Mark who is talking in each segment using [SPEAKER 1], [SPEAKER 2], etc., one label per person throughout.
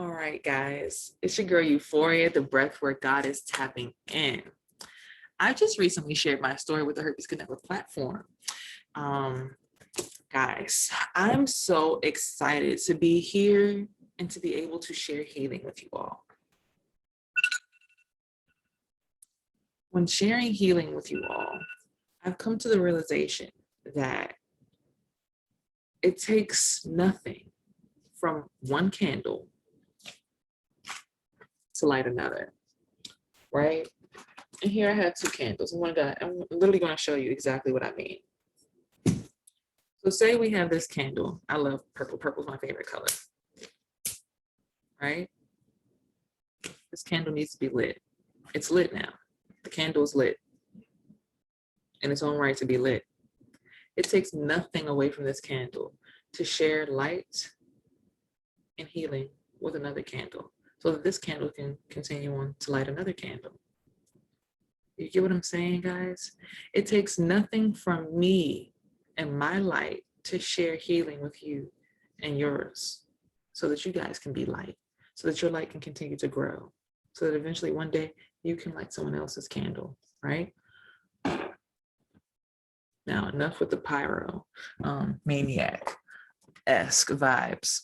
[SPEAKER 1] All right, guys, it's your girl Euphoria, the breathwork goddess tapping in. I just recently shared my story with the HERPESCOULDNEVER platform. Guys, I'm so excited to be here and to be able to share healing with you all. When sharing healing with you all, I've come to the realization that it takes nothing from one candle to light another, right? And here I have two candles. I'm literally going to show you exactly what I mean. So say we have this candle. I love purple. Purple is my favorite color, right? This candle needs to be lit. It's lit now. The candle is lit in its own right to be lit. It takes nothing away from this candle to share light and healing with another candle so that this candle can continue on to light another candle. You get what I'm saying, guys? It takes nothing from me and my light to share healing with you and yours so that you guys can be light, so that your light can continue to grow, so that eventually one day you can light someone else's candle, right? Now, enough with the pyro maniac-esque vibes.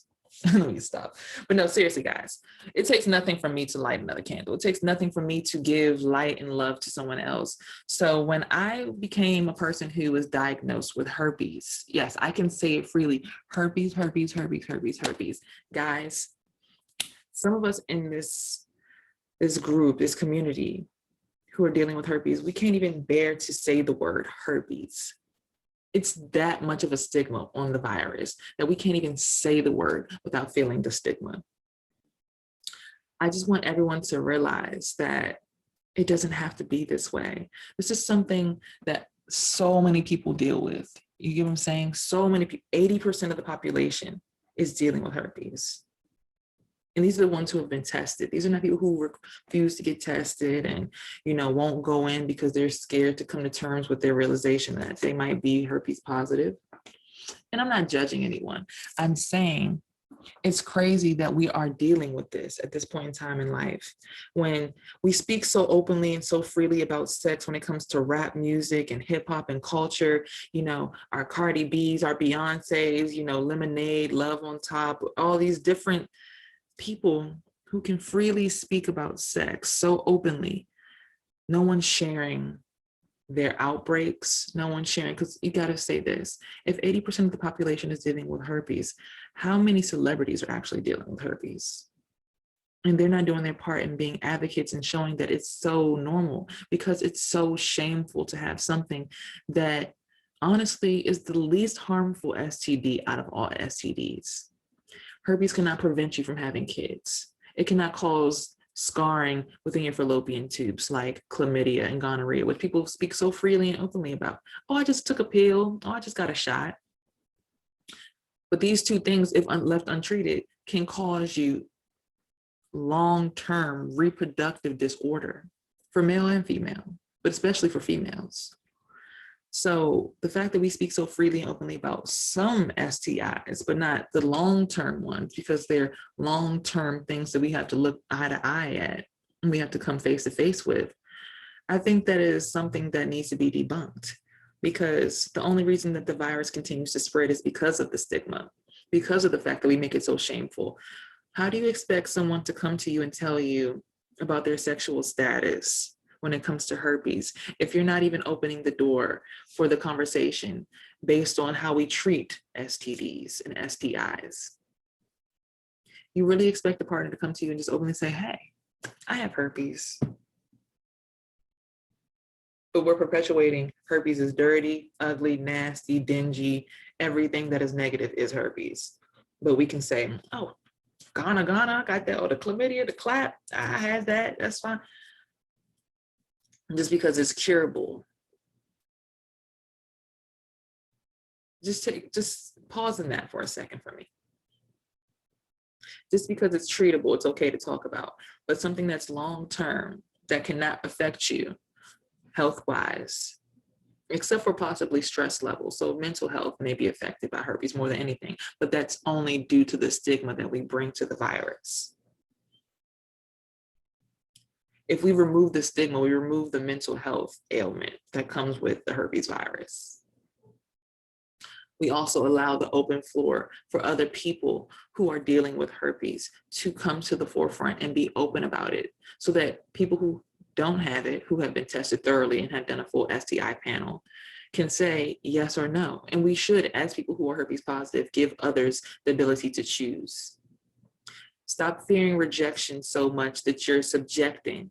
[SPEAKER 1] Let me stop. But no, seriously, guys, it takes nothing from me to light another candle. It takes nothing from me to give light and love to someone else. So when I became a person who was diagnosed with herpes, yes, I can say it freely, herpes, herpes, herpes, herpes, herpes. Guys, some of us in this group, this community who are dealing with herpes, we can't even bear to say the word herpes. It's that much of a stigma on the virus that we can't even say the word without feeling the stigma. I just want everyone to realize that it doesn't have to be this way. This is something that so many people deal with. You get what I'm saying? So many people, 80% of the population is dealing with herpes. And these are the ones who have been tested. These are not people who refuse to get tested and, won't go in because they're scared to come to terms with their realization that they might be herpes positive. And I'm not judging anyone. I'm saying it's crazy that we are dealing with this at this point in time in life. When we speak so openly and so freely about sex when it comes to rap music and hip hop and culture, our Cardi B's, our Beyoncé's, Lemonade, Love on Top, all these different people who can freely speak about sex so openly. No one's sharing their outbreaks. No one's sharing, because you got to say this. If 80% of the population is dealing with herpes, how many celebrities are actually dealing with herpes? And they're not doing their part in being advocates and showing that it's so normal, because it's so shameful to have something that honestly is the least harmful STD out of all STDs. Herpes cannot prevent you from having kids. It cannot cause scarring within your fallopian tubes like chlamydia and gonorrhea, which people speak so freely and openly about. Oh, I just took a pill. Oh, I just got a shot. But these two things, if left untreated, can cause you long-term reproductive disorder for male and female, but especially for females. So the fact that we speak so freely and openly about some STIs, but not the long-term ones, because they're long-term things that we have to look eye to eye at and we have to come face to face with, I think that is something that needs to be debunked, because the only reason that the virus continues to spread is because of the stigma, because of the fact that we make it so shameful. How do you expect someone to come to you and tell you about their sexual status when it comes to herpes, if you're not even opening the door for the conversation based on how we treat STDs and STIs? You really expect the partner to come to you and just openly say, hey, I have herpes. But we're perpetuating herpes is dirty, ugly, nasty, dingy. Everything that is negative is herpes. But we can say, oh, Ghana, got that, or the chlamydia, the clap, I had that, that's fine. Just because it's curable. Just pause in that for a second for me. Just because it's treatable, it's okay to talk about. But something that's long-term, that cannot affect you health-wise, except for possibly stress levels. So mental health may be affected by herpes more than anything, but that's only due to the stigma that we bring to the virus. If we remove the stigma, we remove the mental health ailment that comes with the herpes virus. We also allow the open floor for other people who are dealing with herpes to come to the forefront and be open about it, so that people who don't have it, who have been tested thoroughly and have done a full STI panel, can say yes or no. And we should, as people who are herpes positive, give others the ability to choose. Stop fearing rejection so much that you're subjecting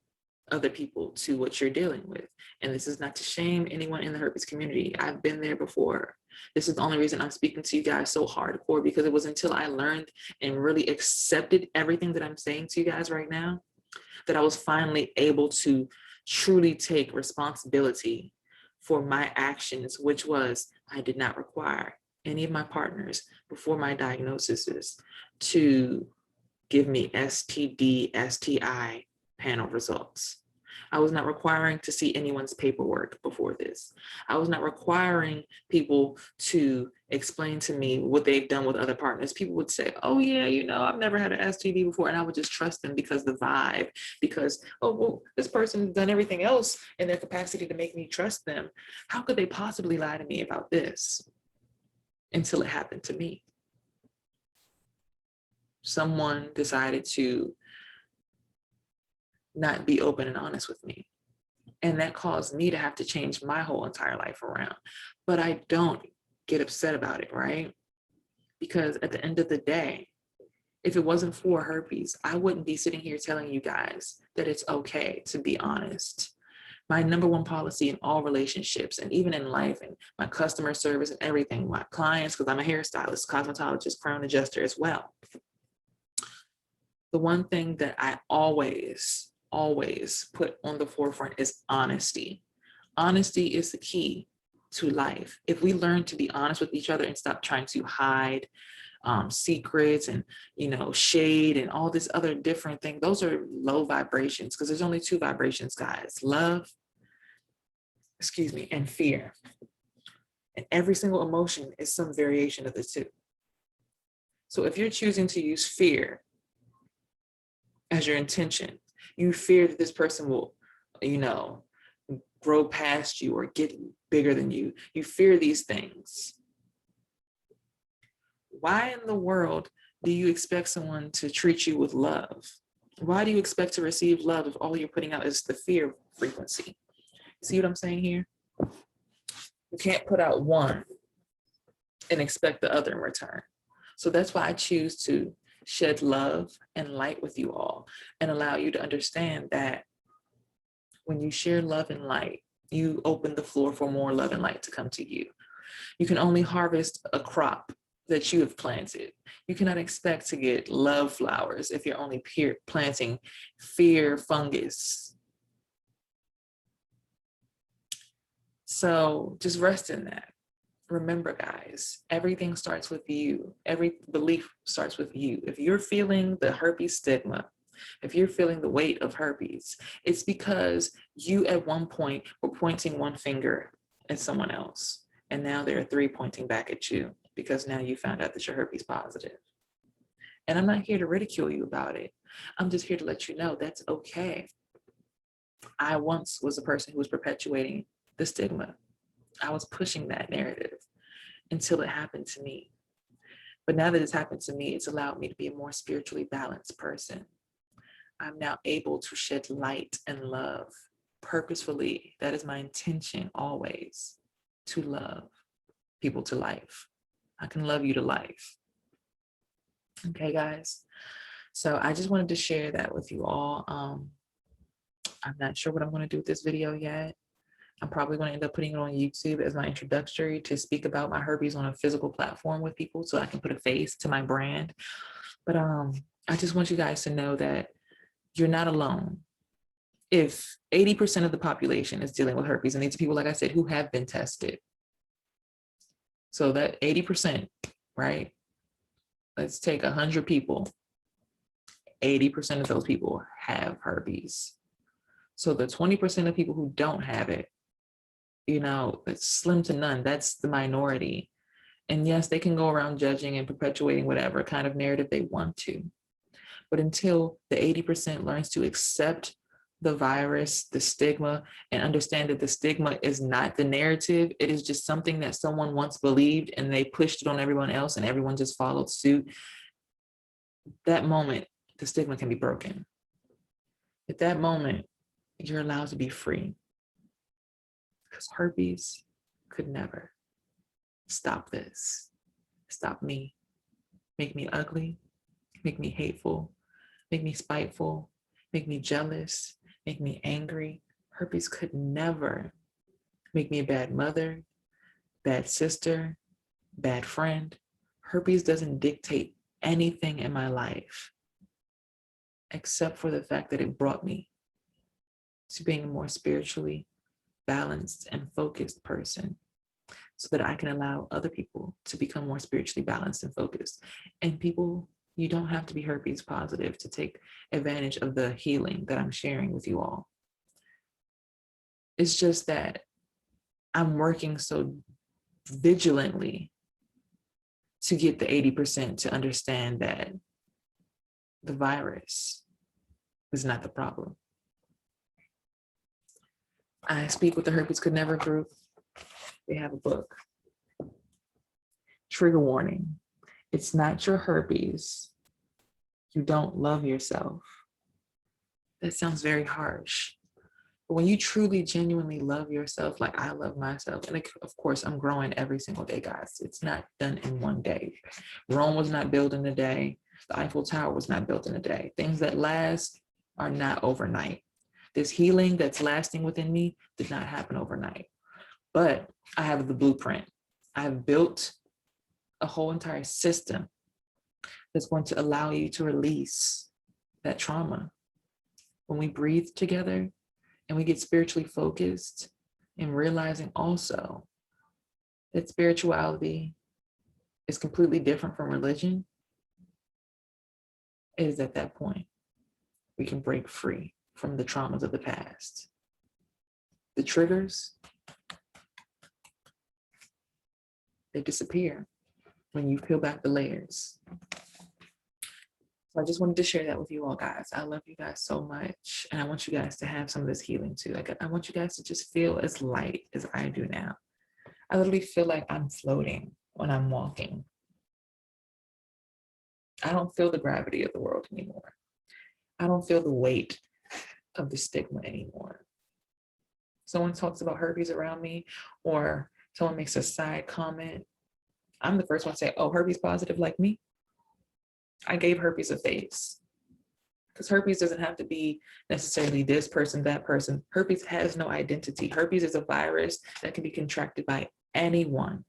[SPEAKER 1] other people to what you're dealing with. And this is not to shame anyone in the herpes community. I've been there before. This is the only reason I'm speaking to you guys so hardcore, because it was until I learned and really accepted everything that I'm saying to you guys right now that I was finally able to truly take responsibility for my actions, which was I did not require any of my partners before my diagnosis to give me STD, STI panel results. I was not requiring to see anyone's paperwork before this. I was not requiring people to explain to me what they've done with other partners. People would say, oh yeah, you know, I've never had an STD before. And I would just trust them because the vibe, because, oh, well, this person's done everything else in their capacity to make me trust them. How could they possibly lie to me about this? Until it happened to me. Someone decided to not be open and honest with me. And that caused me to have to change my whole entire life around. But I don't get upset about it, right? Because at the end of the day, if it wasn't for herpes, I wouldn't be sitting here telling you guys that it's okay to be honest. My number one policy in all relationships, and even in life, and my customer service and everything, my clients, because I'm a hairstylist, cosmetologist, crown adjuster as well. The one thing that I always put on the forefront is honesty. Honesty is the key to life. If we learn to be honest with each other and stop trying to hide secrets and, you know, shade and all this other different thing, those are low vibrations, because there's only two vibrations, guys: love, and fear. And every single emotion is some variation of the two. So if you're choosing to use fear as your intention, you fear that this person will, you know, grow past you or get bigger than you. You fear these things. Why in the world do you expect someone to treat you with love? Why do you expect to receive love if all you're putting out is the fear frequency? See what I'm saying here? You can't put out one and expect the other in return. So that's why I choose to shed love and light with you all and allow you to understand that when you share love and light, you open the floor for more love and light to come to you. You can only harvest a crop that you have planted. You cannot expect to get love flowers if you're only planting fear fungus. So just rest in that. Remember, guys, everything starts with you. Every belief starts with you. If you're feeling the herpes stigma, if you're feeling the weight of herpes, it's because you at one point were pointing one finger at someone else. And now there are three pointing back at you because now you found out that you're herpes positive. And I'm not here to ridicule you about it. I'm just here to let you know that's okay. I once was a person who was perpetuating the stigma. I was pushing that narrative until it happened to me. But now that it's happened to me, it's allowed me to be a more spiritually balanced person. I'm now able to shed light and love purposefully. That is my intention always, to love people to life. I can love you to life. Okay, guys. So I just wanted to share that with you all. I'm not sure what I'm going to do with this video yet. I'm probably going to end up putting it on YouTube as my introductory to speak about my herpes on a physical platform with people so I can put a face to my brand. But I just want you guys to know that you're not alone. If 80% of the population is dealing with herpes, and these are people, like I said, who have been tested. So that 80%, right? Let's take 100 people. 80% of those people have herpes. So the 20% of people who don't have it, you know, it's slim to none. That's the minority. And yes, they can go around judging and perpetuating whatever kind of narrative they want to. But until the 80% learns to accept the virus, the stigma, and understand that the stigma is not the narrative. It is just something that someone once believed and they pushed it on everyone else and everyone just followed suit. That moment, the stigma can be broken. At that moment, you're allowed to be free. Because herpes could never stop this, stop me, make me ugly, make me hateful, make me spiteful, make me jealous, make me angry. Herpes could never make me a bad mother, bad sister, bad friend. Herpes doesn't dictate anything in my life except for the fact that it brought me to being a more spiritually balanced and focused person so that I can allow other people to become more spiritually balanced and focused. And people, you don't have to be herpes positive to take advantage of the healing that I'm sharing with you all. It's just that I'm working so vigilantly to get the 80% to understand that the virus is not the problem. I speak with the Herpes Could Never group. They have a book. Trigger warning. It's not your herpes. You don't love yourself. That sounds very harsh. But when you truly, genuinely love yourself, like I love myself, and of course, I'm growing every single day, guys. It's not done in one day. Rome was not built in a day. The Eiffel Tower was not built in a day. Things that last are not overnight. This healing that's lasting within me did not happen overnight. But I have the blueprint. I have built a whole entire system that's going to allow you to release that trauma. When we breathe together and we get spiritually focused and realizing also that spirituality is completely different from religion, it is at that point we can break free from the traumas of the past. The triggers, they disappear when you peel back the layers. So I just wanted to share that with you all, guys. I love you guys so much. And I want you guys to have some of this healing too. Like, I want you guys to just feel as light as I do now. I literally feel like I'm floating when I'm walking. I don't feel the gravity of the world anymore. I don't feel the weight of the stigma anymore. Someone talks about herpes around me, or someone makes a side comment, I'm the first one to say, oh, herpes positive like me. I gave herpes a face. Because herpes doesn't have to be necessarily this person, that person. Herpes has no identity. Herpes is a virus that can be contracted by anyone.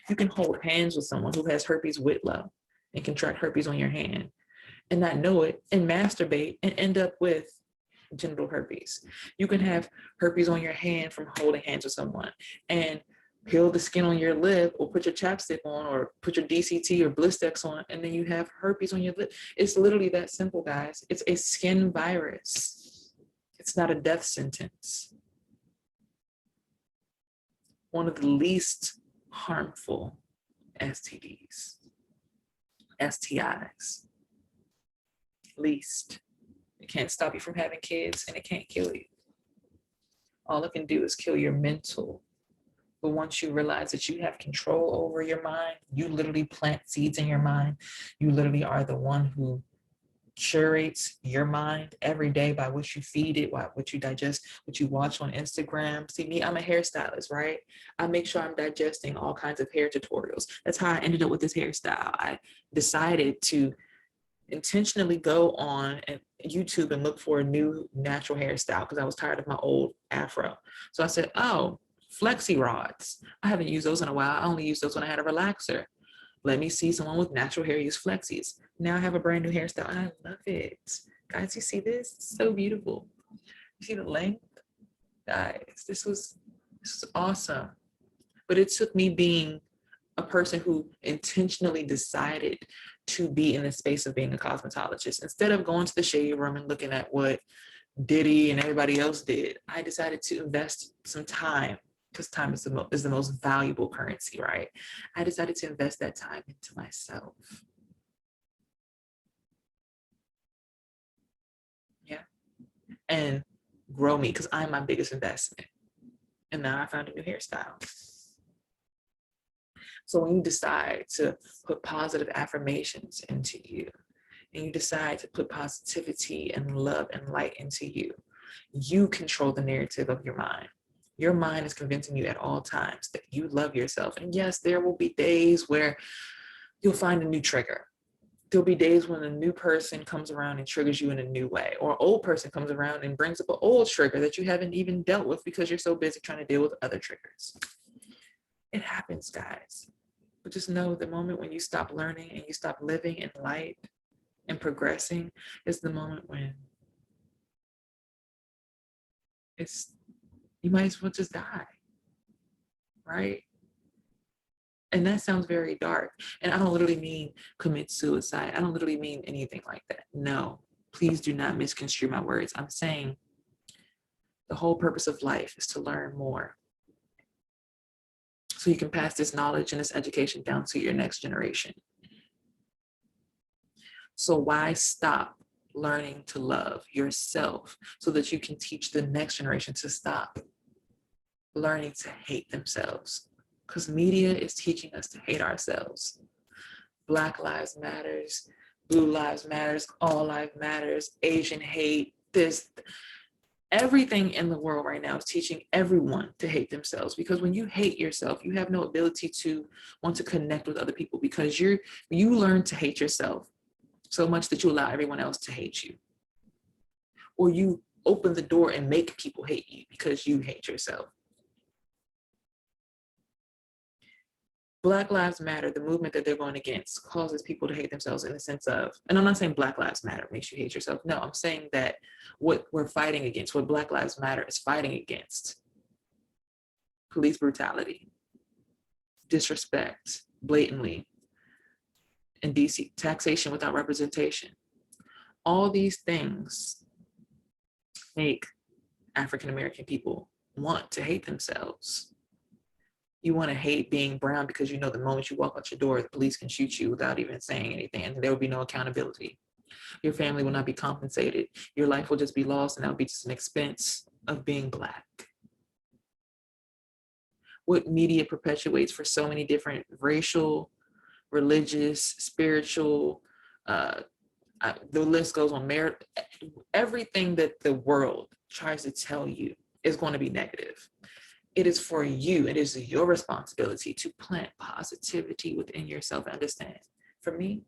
[SPEAKER 1] You can hold hands with someone who has herpes Whitlow and contract herpes on your hand and not know it and masturbate and end up with genital herpes. You can have herpes on your hand from holding hands with someone and peel the skin on your lip or put your chapstick on or put your DCT or Blistex on, and then you have herpes on your lip. It's literally that simple, guys. It's a skin virus. It's not a death sentence. One of the least harmful STDs, STIs, least. It can't stop you from having kids and it can't kill you. All it can do is kill your mental. But once you realize that you have control over your mind, you literally plant seeds in your mind. You literally are the one who curates your mind every day by what you feed it, what you digest, what you watch on Instagram. See me, I'm a hairstylist, right? I make sure I'm digesting all kinds of hair tutorials. That's how I ended up with this hairstyle. I decided to intentionally go on YouTube and look for a new natural hairstyle because I was tired of my old afro. So I said, oh, flexi rods. I haven't used those in a while. I only used those when I had a relaxer. Let me see someone with natural hair use flexis. Now I have a brand new hairstyle and I love it. Guys, you see this? It's so beautiful. You see the length? Guys, this was awesome. But it took me being a person who intentionally decided to be in the space of being a cosmetologist. Instead of going to the shade room and looking at what Diddy and everybody else did, I decided to invest some time, because time is the most valuable currency, right? I decided to invest that time into myself. Yeah. And grow me because I'm my biggest investment. And now I found a new hairstyle. So when you decide to put positive affirmations into you, and you decide to put positivity and love and light into you, you control the narrative of your mind. Your mind is convincing you at all times that you love yourself. And yes, there will be days where you'll find a new trigger. There'll be days when a new person comes around and triggers you in a new way, or an old person comes around and brings up an old trigger that you haven't even dealt with because you're so busy trying to deal with other triggers. It happens, guys. But just know the moment when you stop learning and you stop living in light and progressing is the moment when you might as well just die, right? And that sounds very dark. And I don't literally mean commit suicide. I don't literally mean anything like that. No, please do not misconstrue my words. I'm saying the whole purpose of life is to learn more, so you can pass this knowledge and this education down to your next generation. So why stop learning to love yourself so that you can teach the next generation to stop learning to hate themselves? Because media is teaching us to hate ourselves. Black Lives Matters, Blue Lives Matters, All Lives Matters, Asian hate, everything in the world right now is teaching everyone to hate themselves, because when you hate yourself, you have no ability to want to connect with other people, because you learn to hate yourself so much that you allow everyone else to hate you. Or you open the door and make people hate you because you hate yourself. Black Lives Matter, the movement that they're going against, causes people to hate themselves in the sense of, and I'm not saying Black Lives Matter makes you hate yourself. No, I'm saying that what we're fighting against, what Black Lives Matter is fighting against, police brutality, disrespect, blatantly, indecent, taxation without representation. All these things make African-American people want to hate themselves. You want to hate being brown because you know the moment you walk out your door, the police can shoot you without even saying anything, and there will be no accountability. Your family will not be compensated. Your life will just be lost, and that will be just an expense of being Black. What media perpetuates for so many different racial, religious, spiritual, the list goes on, everything that the world tries to tell you is going to be negative. It is for you. It is your responsibility to plant positivity within yourself. Understand, for me,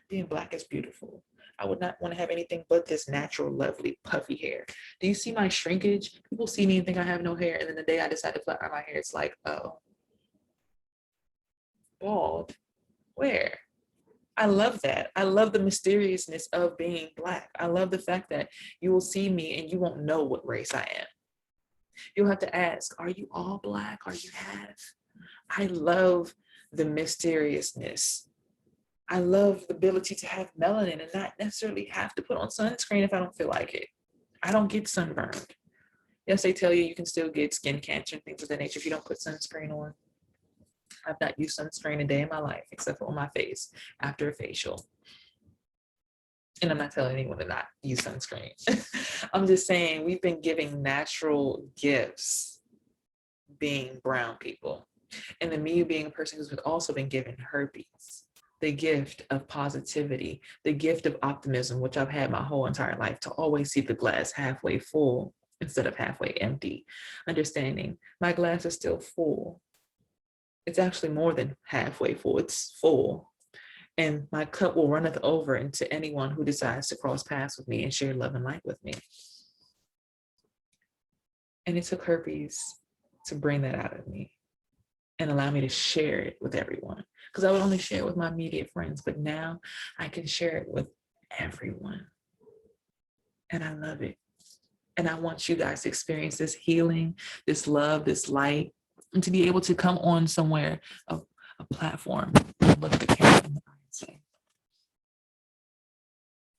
[SPEAKER 1] being Black is beautiful. I would not want to have anything but this natural, lovely, puffy hair. Do you see my shrinkage? People see me and think I have no hair. And then the day I decide to flatten my hair, it's like, oh, bald. Where? I love that. I love the mysteriousness of being Black. I love the fact that you will see me and you won't know what race I am. You'll have to ask, are you all Black? Are you half? I love the mysteriousness. I love the ability to have melanin and not necessarily have to put on sunscreen if I don't feel like it. I don't get sunburned. Yes, they tell you can still get skin cancer and things of that nature if you don't put sunscreen on. I've not used sunscreen a day in my life except for on my face after a facial. And I'm not telling anyone to not use sunscreen. I'm just saying we've been giving natural gifts being brown people. And then me being a person who's also been given herpes, the gift of positivity, the gift of optimism, which I've had my whole entire life, to always see the glass halfway full instead of halfway empty. Understanding my glass is still full. It's actually more than halfway full, it's full. And my cup will runneth over into anyone who decides to cross paths with me and share love and light with me. And it took herpes to bring that out of me and allow me to share it with everyone. Because I would only share it with my immediate friends, but now I can share it with everyone. And I love it. And I want you guys to experience this healing, this love, this light, and to be able to come on somewhere, a platform, and look at the camera and say,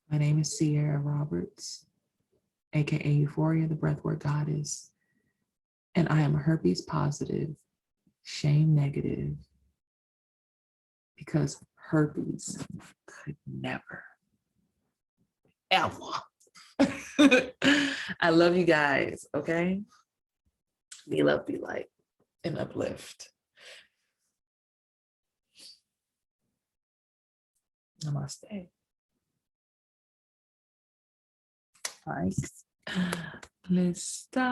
[SPEAKER 1] my name is Sierra Roberts, aka Euphoria, the BreathWork Goddess, and I am herpes positive, shame negative, because herpes could never, ever I love you guys, okay? Be love, be light, and uplift. Namaste. Nice. Let's stop.